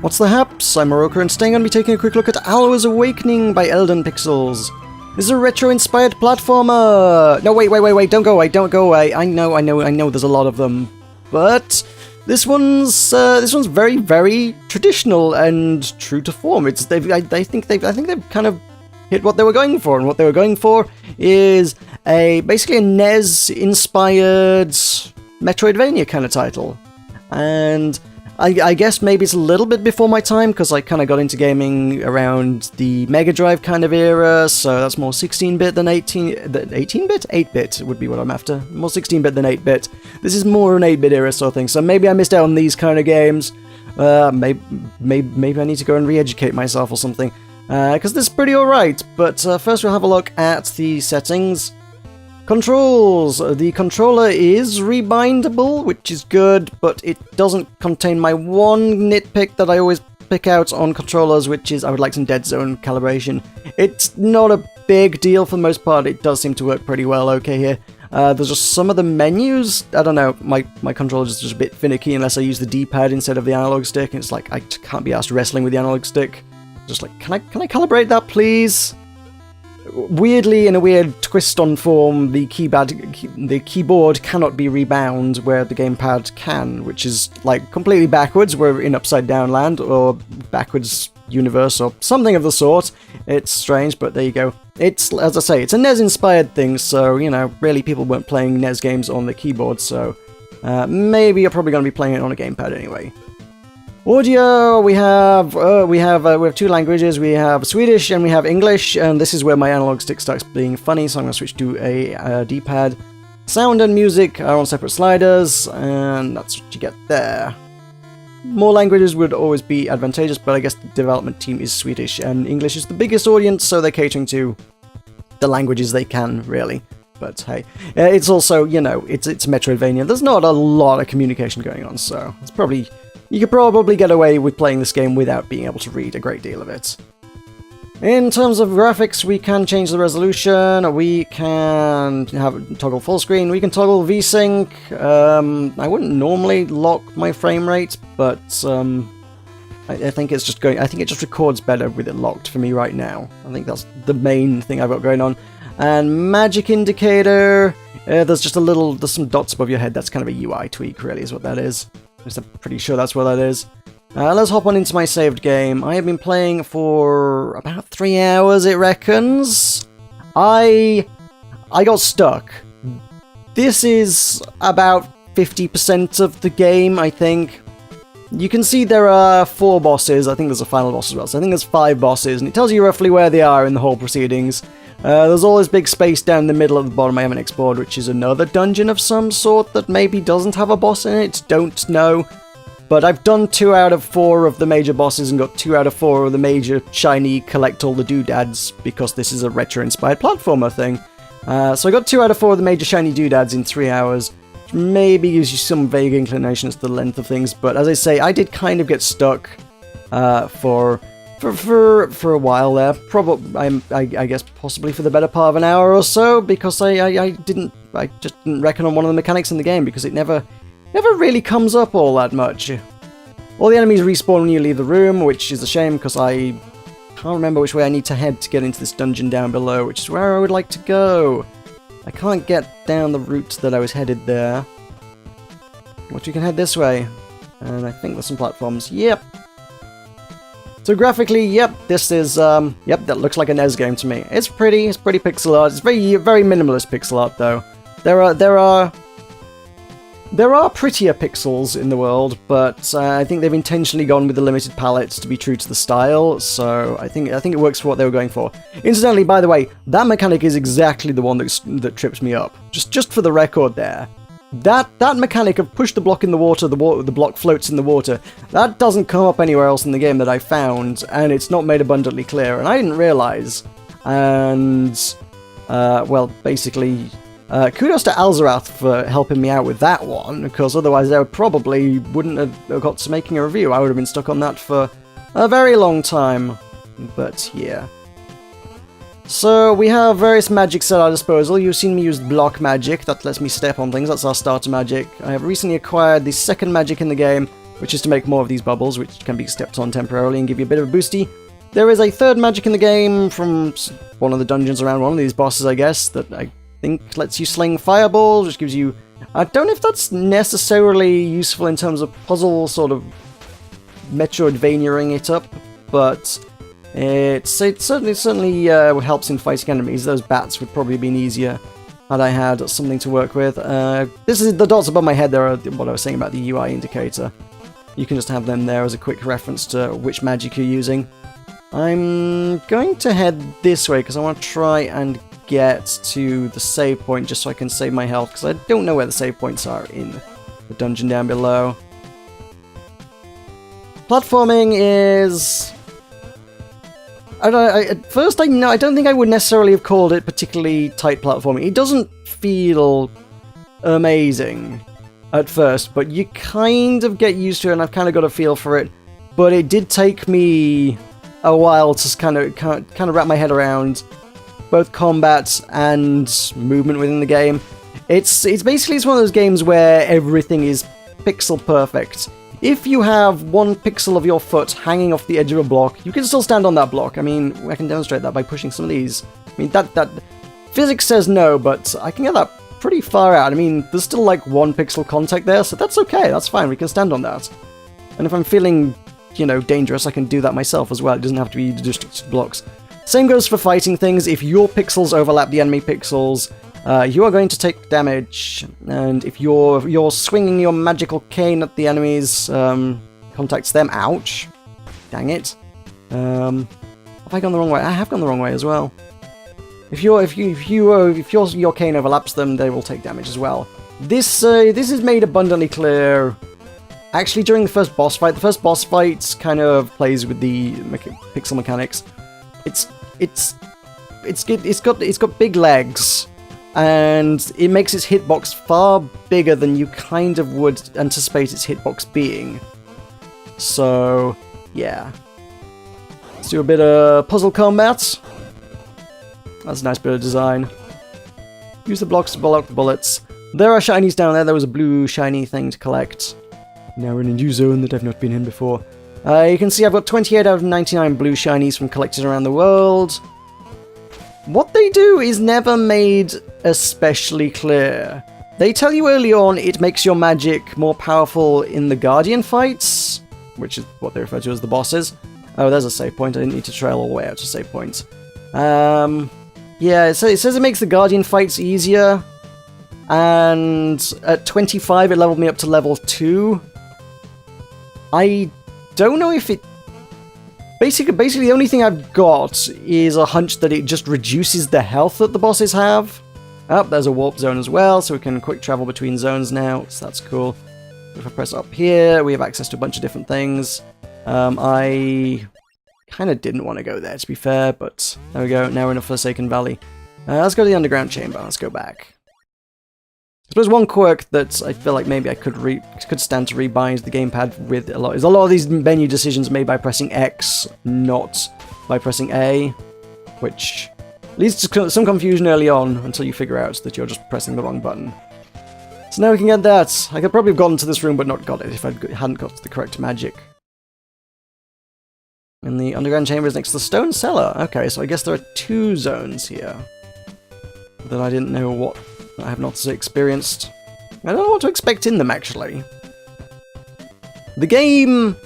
What's the haps? I'm Meroka, and today I'm going to be taking a quick look at Alwa's Awakening by Elden Pixels. This is a retro-inspired platformer! No, wait, don't go away. I know there's a lot of them. But this one's very, very traditional and true to form. I think they've kind of hit what they were going for, and what they were going for is basically a NES-inspired metroidvania kind of title. And I guess maybe it's a little bit before my time, because I kind of got into gaming around the Mega Drive kind of era, so that's more 16-bit than 18-bit? 8-bit would be what I'm after. More 16-bit than 8-bit. This is more an 8-bit era sort of thing, so maybe I missed out on these kind of games. Maybe I need to go and re-educate myself or something, because this is pretty alright. But first we'll have a look at the settings. Controls! The controller is rebindable, which is good, but it doesn't contain my one nitpick that I always pick out on controllers, which is I would like some dead zone calibration. It's not a big deal for the most part, it does seem to work pretty well okay here. There's just some of the menus, I don't know, my controller is just a bit finicky unless I use the D-pad instead of the analog stick, and it's like, I can't be asked wrestling with the analog stick. Just like, can I calibrate that, please? Weirdly, in a weird twist on form, the keyboard cannot be rebound where the gamepad can, which is like completely backwards. We're in upside down land or backwards universe or something of the sort. It's strange, but there you go. It's, as I say, it's a NES-inspired thing, so, you know, really people weren't playing NES games on the keyboard, so maybe you're probably going to be playing it on a gamepad anyway. Audio, we have two languages. We have Swedish and we have English, and this is where my analog stick starts being funny, so I'm going to switch to a D-pad. Sound and music are on separate sliders, and that's what you get there. More languages would always be advantageous, but I guess the development team is Swedish, and English is the biggest audience, so they're catering to the languages they can, really. But hey, it's also, you know, it's Metroidvania. There's not a lot of communication going on, so it's probably... You could probably get away with playing this game without being able to read a great deal of it. In terms of graphics, we can change the resolution, we can toggle full screen, we can toggle VSync. I wouldn't normally lock my frame rate, but I think it's just going. I think it just records better with it locked for me right now. I think that's the main thing I've got going on. And magic indicator, there's some dots above your head. That's kind of a UI tweak, really, is what that is. I'm pretty sure that's what that is. Let's hop on into my saved game. I have been playing for about 3 hours, it reckons. I got stuck. This is about 50% of the game, I think. You can see there are 4 bosses. I think there's a final boss as well. So I think there's 5 bosses, and it tells you roughly where they are in the whole proceedings. There's all this big space down the middle at the bottom I haven't explored, which is another dungeon of some sort that maybe doesn't have a boss in it, don't know. But I've done 2 out of 4 of the major bosses and got 2 out of 4 of the major shiny collect all the doodads, because this is a retro-inspired platformer thing. So I got 2 out of 4 of the major shiny doodads in 3 hours, which maybe gives you some vague inclination as to the length of things, but as I say, I did kind of get stuck for a while there. Probably, I guess possibly for the better part of an hour or so, because I just didn't reckon on one of the mechanics in the game, because it never really comes up all that much. All the enemies respawn when you leave the room, which is a shame, because I can't remember which way I need to head to get into this dungeon down below, which is where I would like to go. I can't get down the route that I was headed there. But you can head this way, and I think there's some platforms. Yep. So graphically, yep, this is, yep, that looks like a NES game to me. It's pretty pixel art. It's very minimalist pixel art, though. There are prettier pixels in the world, but I think they've intentionally gone with the limited palettes to be true to the style, so I think it works for what they were going for. Incidentally, by the way, that mechanic is exactly the one that trips me up. Just for the record there. That mechanic of push the block in the water, the block floats in the water, that doesn't come up anywhere else in the game that I found, and it's not made abundantly clear, and I didn't realise. And, well, basically, kudos to Alzarath for helping me out with that one, because otherwise I probably wouldn't have got to making a review. I would have been stuck on that for a very long time. But, yeah. So, we have various magics at our disposal. You've seen me use block magic, that lets me step on things, that's our starter magic. I have recently acquired the second magic in the game, which is to make more of these bubbles, which can be stepped on temporarily and give you a bit of a boosty. There is a third magic in the game from one of the dungeons around one of these bosses, I guess, that I think lets you sling fireballs, which gives you... I don't know if that's necessarily useful in terms of puzzle, sort of metroidvania-ing it up, but it certainly helps in fighting enemies. Those bats would probably have been easier had I had something to work with. This is the dots above my head there are what I was saying about the UI indicator. You can just have them there as a quick reference to which magic you're using. I'm going to head this way because I want to try and get to the save point just so I can save my health, because I don't know where the save points are in the dungeon down below. Platforming is... at first I don't think I would necessarily have called it particularly tight platforming. It doesn't feel amazing at first, but you kind of get used to it, and I've kind of got a feel for it. But it did take me a while to kind of wrap my head around both combat and movement within the game. It's basically one of those games where everything is pixel perfect. If you have one pixel of your foot hanging off the edge of a block, you can still stand on that block. I mean, I can demonstrate that by pushing some of these. I mean, that physics says no, but I can get that pretty far out. I mean, there's still like 1 pixel contact there, so that's okay, that's fine, we can stand on that. And if I'm feeling, you know, dangerous, I can do that myself as well. It doesn't have to be just blocks. Same goes for fighting things. If your pixels overlap the enemy pixels, you are going to take damage. And if you're swinging your magical cane at the enemies, contacts them. Ouch! Dang it! Have I gone the wrong way? I have gone the wrong way as well. If your cane overlaps them, they will take damage as well. This is made abundantly clear. Actually, during the first boss fight, kind of plays with the pixel mechanics. It's got big legs, and it makes its hitbox far bigger than you kind of would anticipate its hitbox being. So, yeah. Let's do a bit of puzzle combat. That's a nice bit of design. Use the blocks to block the bullets. There are shinies down there. There was a blue shiny thing to collect. Now we're in a new zone that I've not been in before. You can see I've got 28 out of 99 blue shinies from collected around the world. What they do is never made especially clear. They tell you early on it makes your magic more powerful in the Guardian fights, which is what they refer to as the bosses. Oh, there's a save point. I didn't need to trail all the way out to save points. Yeah, it says it makes the Guardian fights easier, and at 25 it leveled me up to level 2. I don't know if it... Basically, the only thing I've got is a hunch that it just reduces the health that the bosses have. Oh, there's a warp zone as well, so we can quick travel between zones now, so that's cool. If I press up here, we have access to a bunch of different things. I kind of didn't want to go there, to be fair, but there we go, now we're in a Forsaken Valley. Let's go to the underground chamber, let's go back. I suppose one quirk that I feel like maybe I could stand to rebind the gamepad with a lot is a lot of these menu decisions made by pressing X, not by pressing A, which leads to some confusion early on until you figure out that you're just pressing the wrong button. So now we can get that. I could probably have gotten to this room but not got it if I hadn't got the correct magic. And the underground chamber is next to the stone cellar. Okay, so I guess there are 2 zones here that I didn't know what I have not experienced. I don't know what to expect in them, actually. The game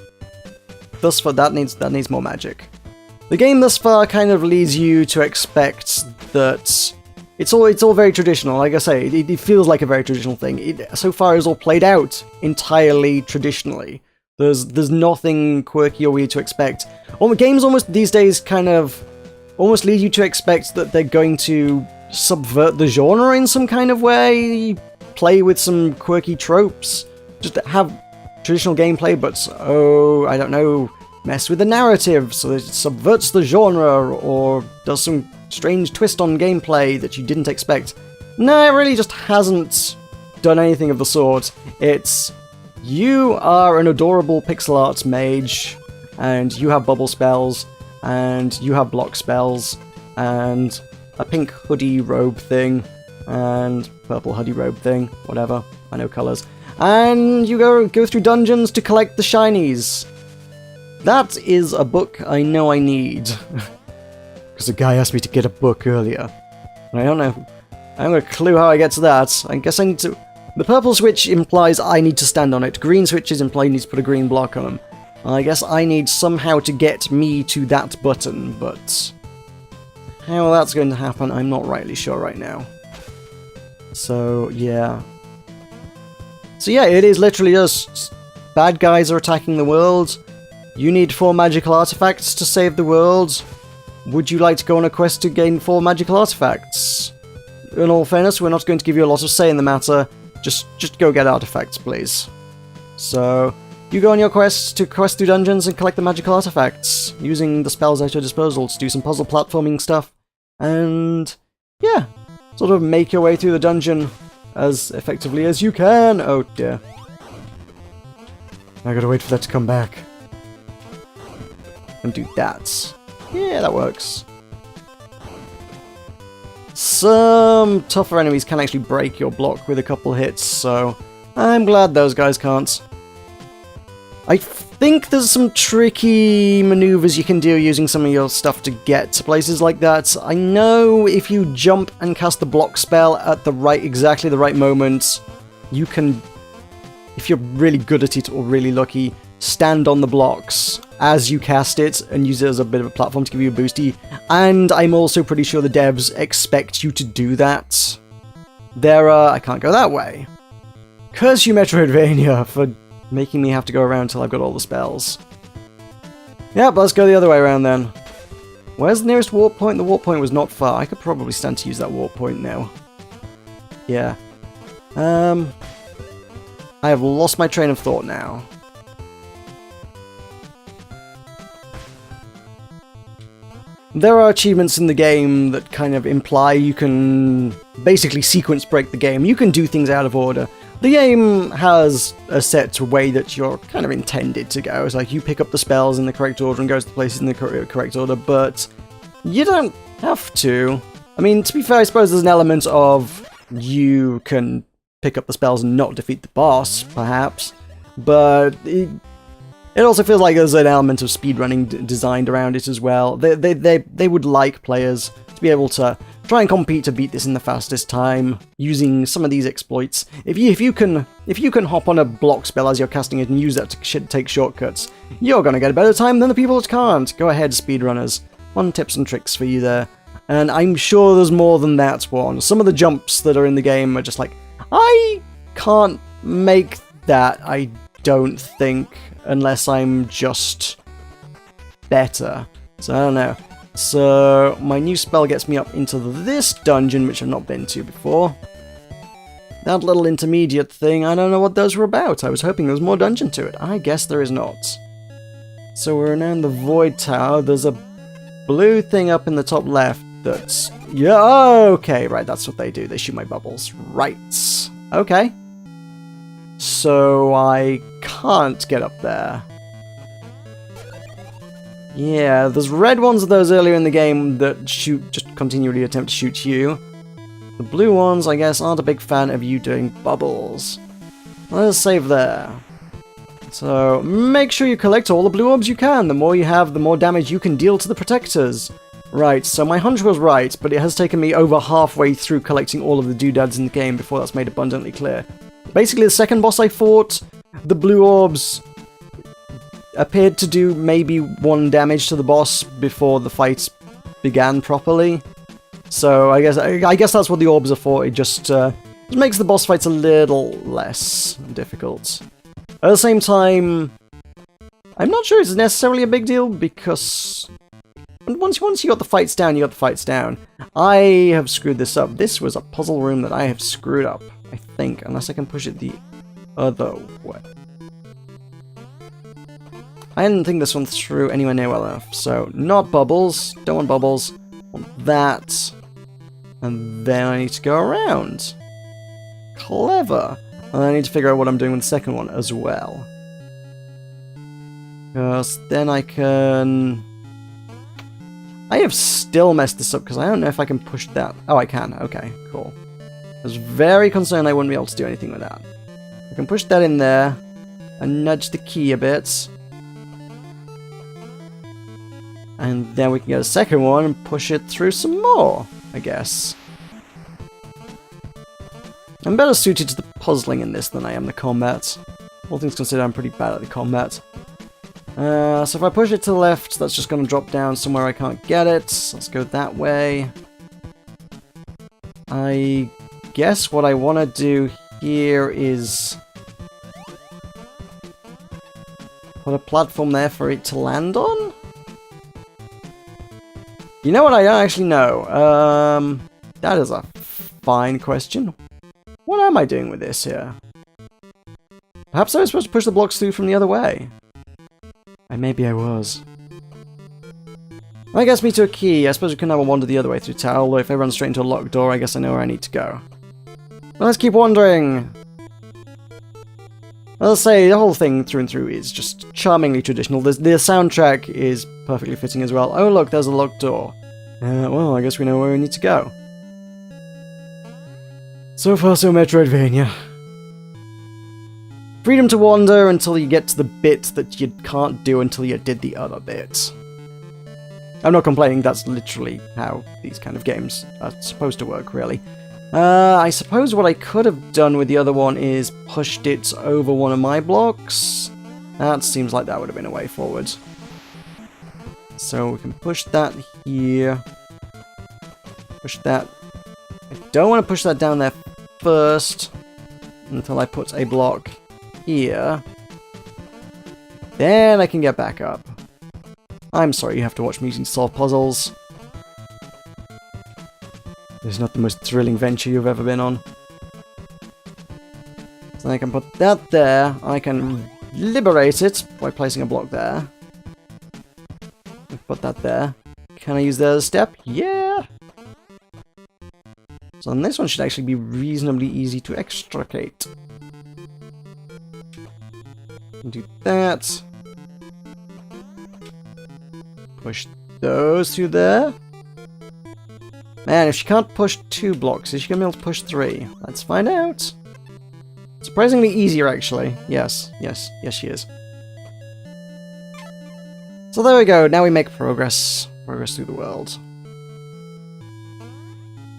thus far, that needs more magic. The game thus far kind of leads you to expect that it's all very traditional. Like I say, it feels like a very traditional thing. It so far is all played out entirely traditionally. There's nothing quirky or weird to expect. Games almost these days kind of almost lead you to expect that they're going to subvert the genre in some kind of way, play with some quirky tropes, just have traditional gameplay, but I don't know, mess with the narrative so that it subverts the genre or does some strange twist on gameplay that you didn't expect. No, it really just hasn't done anything of the sort. It's, you are an adorable pixel art mage, and you have bubble spells, and you have block spells, and a pink hoodie robe thing, and purple hoodie robe thing, whatever, I know colours. And you go through dungeons to collect the shinies. That is a book I know I need. Because the guy asked me to get a book earlier. I don't know. I haven't got a clue how I get to that. I guess I need to... The purple switch implies I need to stand on it. Green switches imply you need to put a green block on them. I guess I need somehow to get me to that button, but... how that's going to happen, I'm not rightly sure right now. So, yeah. So yeah, it is literally just... bad guys are attacking the world. You need 4 magical artifacts to save the world. Would you like to go on a quest to gain 4 magical artifacts? In all fairness, we're not going to give you a lot of say in the matter. Just go get artifacts, please. So, you go on your quest to quest through dungeons and collect the magical artifacts, using the spells at your disposal to do some puzzle platforming stuff, and yeah, sort of make your way through the dungeon as effectively as you can. Oh dear. I gotta wait for that to come back. And do that. Yeah, that works. Some tougher enemies can actually break your block with a couple hits, so I'm glad those guys can't. I think there's some tricky maneuvers you can do using some of your stuff to get to places like that. I know if you jump and cast the block spell at exactly the right moment, you can, if you're really good at it or really lucky, stand on the blocks as you cast it and use it as a bit of a platform to give you a boosty. And I'm also pretty sure the devs expect you to do that. I can't go that way. Curse you, Metroidvania, for making me have to go around until I've got all the spells. Yep, let's go the other way around then. Where's the nearest warp point? The warp point was not far. I could probably stand to use that warp point now. Yeah. I have lost my train of thought now. There are achievements in the game that kind of imply you can basically sequence break the game. You can do things out of order. The game has a set way that you're kind of intended to go. It's like you pick up the spells in the correct order and goes to places in the correct order, but you don't have to. I mean, to be fair, I suppose there's an element of you can pick up the spells and not defeat the boss, perhaps, but it also feels like there's an element of speedrunning designed around it as well. They would like players to be able to try and compete to beat this in the fastest time using some of these exploits. If you can hop on a block spell as you're casting it and use that to take shortcuts, you're gonna get a better time than the people that can't. Go ahead, speedrunners. Fun tips and tricks for you there. And I'm sure there's more than that one. Some of the jumps that are in the game are just like, I can't make that, I don't think, unless I'm just better. So I don't know. So my new spell gets me up into this dungeon, which I've not been to before. That little intermediate thing, I don't know what those were about. I was hoping there was more dungeon to it. I guess there is not. So we're now in the Void Tower. There's a blue thing up in the top left that's... yeah, okay, right, that's what they do. They shoot my bubbles. Right. Okay. So I can't get up there. Yeah, there's red ones of those earlier in the game that just continually attempt to shoot you. The blue ones, I guess, aren't a big fan of you doing bubbles. Let's save there. So, make sure you collect all the blue orbs you can. The more you have, the more damage you can deal to the protectors. Right, so my hunch was right, but it has taken me over halfway through collecting all of the doodads in the game before that's made abundantly clear. Basically, the second boss I fought, the blue orbs appeared to do maybe 1 damage to the boss before the fight began properly. So I guess that's what the orbs are for. It just makes the boss fights a little less difficult. At the same time, I'm not sure it's necessarily a big deal because once you got the fights down, you got the fights down. I have screwed this up. This was a puzzle room that I have screwed up, I think, unless I can push it the other way. I didn't think this one through anywhere near well enough, so not bubbles, don't want bubbles, want that, and then I need to go around. Clever. And I need to figure out what I'm doing with the second one as well. Because then I can... I have still messed this up because I don't know if I can push that. Oh, I can. Okay, cool. I was very concerned I wouldn't be able to do anything with that. I can push that in there and nudge the key a bit. And then we can get a second one and push it through some more, I guess. I'm better suited to the puzzling in this than I am the combat. All things considered, I'm pretty bad at the combat. So if I push it to the left, that's just going to drop down somewhere I can't get it. Let's go that way. I guess what I want to do here is put a platform there for it to land on? You know what? I don't actually know. That is a fine question. What am I doing with this here? Perhaps I was supposed to push the blocks through from the other way. Maybe I was. I guess me to a key. I suppose we couldn't have a wander the other way through tower, although if I run straight into a locked door, I guess I know where I need to go. Well, let's keep wandering. I'll say, the whole thing through and through is just charmingly traditional. The soundtrack is perfectly fitting as well. Oh look, there's a locked door. Well, I guess we know where we need to go. So far, so Metroidvania. Freedom to wander until you get to the bit that you can't do until you did the other bit. I'm not complaining, that's literally how these kind of games are supposed to work, really. I suppose what I could have done with the other one is pushed it over one of my blocks. That seems like that would have been a way forward. So we can push that here. Push that. I don't want to push that down there first until I put a block here. Then I can get back up. I'm sorry you have to watch me solve puzzles. It's not the most thrilling venture you've ever been on. So I can put that there. I can liberate it by placing a block there. Put that there. Can I use that as a step? Yeah! So then this one should actually be reasonably easy to extricate. Do that. Push those through there. Man, if she can't push 2 blocks, is she going to be able to push 3? Let's find out. Surprisingly easier, actually. Yes, she is. So there we go, now we make progress. Progress through the world.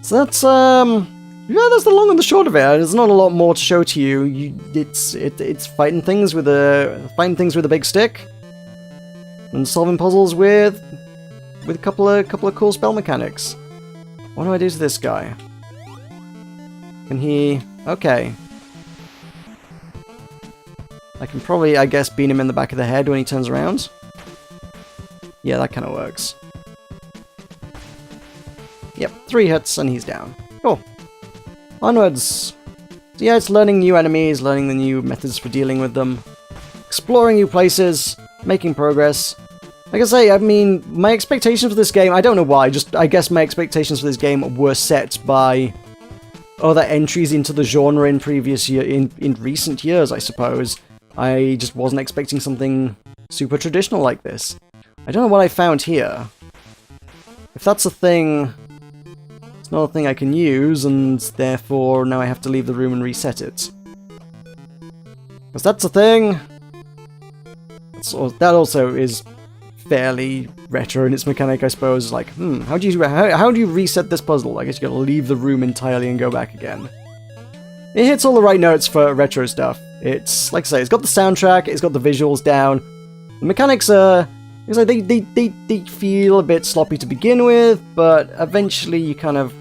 So that's, yeah, that's the long and the short of it. There's not a lot more to show to you. It's fighting things with a big stick. And solving puzzles with a couple of cool spell mechanics. What do I do to this guy? Can he... Okay. I can probably, I guess, beat him in the back of the head when he turns around. Yeah, that kind of works. Yep, 3 hits and he's down. Cool. Onwards. So yeah, it's learning new enemies, learning the new methods for dealing with them, exploring new places, making progress. Like I say, I mean, my expectations for this game, I don't know why, just I guess my expectations for this game were set by other entries into the genre in recent years, I suppose. I just wasn't expecting something super traditional like this. I don't know what I found here. If that's a thing, it's not a thing I can use, and therefore now I have to leave the room and reset it. Because that's a thing. That also is fairly retro in its mechanic, I suppose. Like, how do you reset this puzzle? I guess you gotta leave the room entirely and go back again. It hits all the right notes for retro stuff. It's, like I say, it's got the soundtrack, it's got the visuals down. The mechanics are... It's like they feel a bit sloppy to begin with, but eventually you kind of...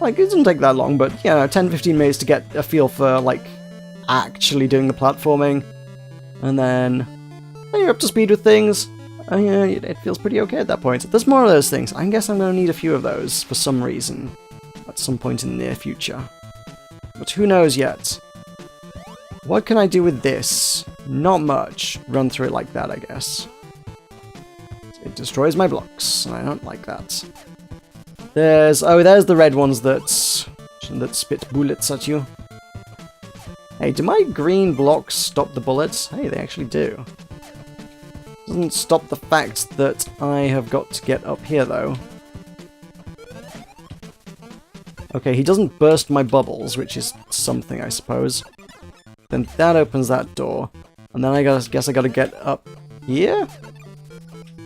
Like, it doesn't take that long, but, you know, 10-15 minutes to get a feel for, like, actually doing the platforming. And then you're up to speed with things. And, you know, it feels pretty okay at that point. There's more of those things. I guess I'm going to need a few of those for some reason at some point in the near future. But who knows yet? What can I do with this? Not much. Run through it like that, I guess. It destroys my blocks, and I don't like that. There's the red ones that spit bullets at you. Hey, do my green blocks stop the bullets? Hey, they actually do. Doesn't stop the fact that I have got to get up here, though. Okay, he doesn't burst my bubbles, which is something, I suppose. Then that opens that door. And then I guess I gotta get up here?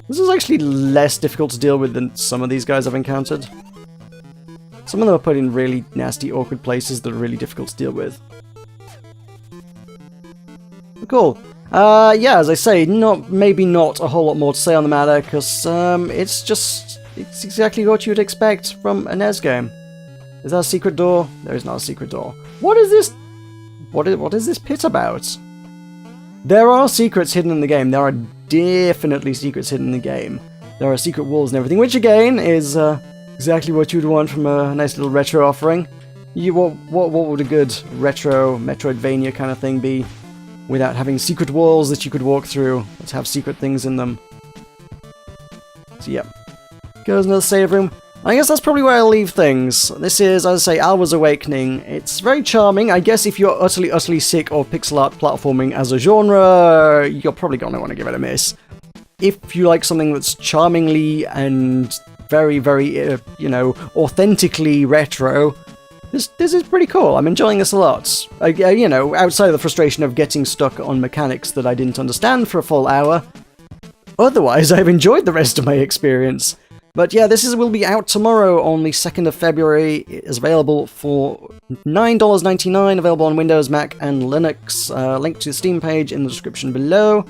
This is actually less difficult to deal with than some of these guys I've encountered. Some of them are put in really nasty, awkward places that are really difficult to deal with. Cool. Yeah, as I say, maybe not a whole lot more to say on the matter, because it's exactly what you'd expect from a NES game. Is that a secret door? There is not a secret door. What is this? What is this pit about? There are secrets hidden in the game. There are definitely secrets hidden in the game. There are secret walls and everything, which again is exactly what you'd want from a nice little retro offering. What would a good retro Metroidvania kind of thing be without having secret walls that you could walk through that have secret things in them? So yeah, goes another save room. I guess that's probably where I'll leave things. This is, as I say, Alwa's Awakening. It's very charming. I guess if you're utterly sick of pixel art platforming as a genre, you're probably going to want to give it a miss. If you like something that's charmingly and very, authentically retro, this is pretty cool. I'm enjoying this a lot. Outside of the frustration of getting stuck on mechanics that I didn't understand for a full hour. Otherwise, I've enjoyed the rest of my experience. But yeah, will be out tomorrow on the 2nd of February. It is available for $9.99, available on Windows, Mac, and Linux. Link to the Steam page in the description below.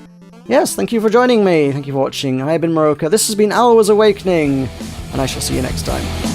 Yes, thank you for joining me. Thank you for watching. I have been Meroka. This has been Alwa's Awakening, and I shall see you next time.